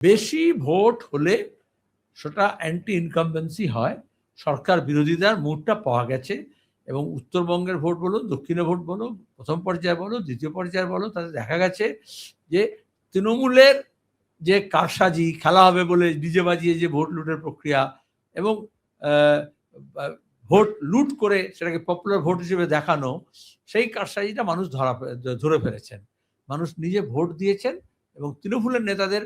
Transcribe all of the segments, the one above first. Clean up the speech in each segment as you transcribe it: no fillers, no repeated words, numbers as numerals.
বেশি ভোট হলে সেটা অ্যান্টি ইনকামবেন্সি হয়, সরকার বিরোধিতার মুডটা পাওয়া গেছে। এবং উত্তরবঙ্গের ভোট বলো, দক্ষিণে ভোট বলো, প্রথম পর্যায়ে বলো, দ্বিতীয় পর্যায়ে বলো, তাতে দেখা গেছে যে তৃণমূলের যে কারসাজি খেলা হবে বলে ডিজে বাজিয়ে যে ভোট লুটের প্রক্রিয়া এবং ভোট লুট করে সেটাকে পপুলার ভোট হিসেবে দেখানো, সেই কারসাজিটা মানুষ ধরে ফেলেছেন। মানুষ নিজে ভোট দিয়েছেন এবং তৃণমূলের নেতাদের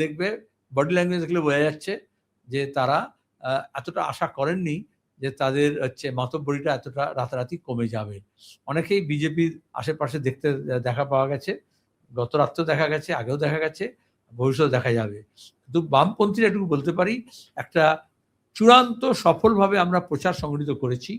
দেখবে বডি ল্যাঙ্গুয়েজ দেখলে বোঝা যাচ্ছে যে তারা এতটা আশা করেননি যে তাদের মাতব্বরিটা এতটা রাতারাতি কমে যাবে। অনেকেই বিজেপির আশেপাশে দেখা পাওয়া গেছে, গত রাত্রেও দেখা গেছে, আগেও দেখা গেছে, ভবিষ্যতে দেখা যাবে। কিন্তু বামপন্থীরা এটুকু বলতে পারি, একটা চূড়ান্ত সফলভাবে আমরা প্রচার সংগঠিত করেছি।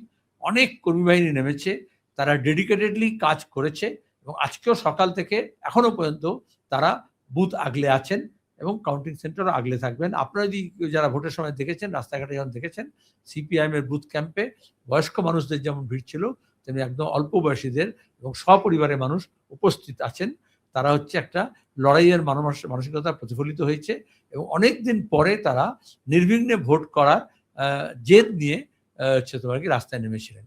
অনেক কর্মী বাহিনী নেমেছে, তারা ডেডিকেটেডলি কাজ করেছে এবং আজকেও সকাল থেকে এখনো পর্যন্ত তারা বুথ আগলে আছেন এবং কাউন্টিং সেন্টারও আগলে থাকবেন। আপনারা যদি যারা ভোটের সময় দেখেছেন, রাস্তাঘাটে যখন দেখেছেন, সিপিআইএম এর বুথ ক্যাম্পে বয়স্ক মানুষদের যেমন ভিড় ছিল, তেমনি একদম অল্প বয়সীদের এবং সপরিবারের মানুষ উপস্থিত আছেন। তারা একটা লড়াইয়ের মানসিকতা প্রতিফলিত হয়েছে এবং অনেক দিন পরে তারা নির্বিঘ্নে ভোট করার জেদ নিয়ে রাস্তায় নেমেছিলেন।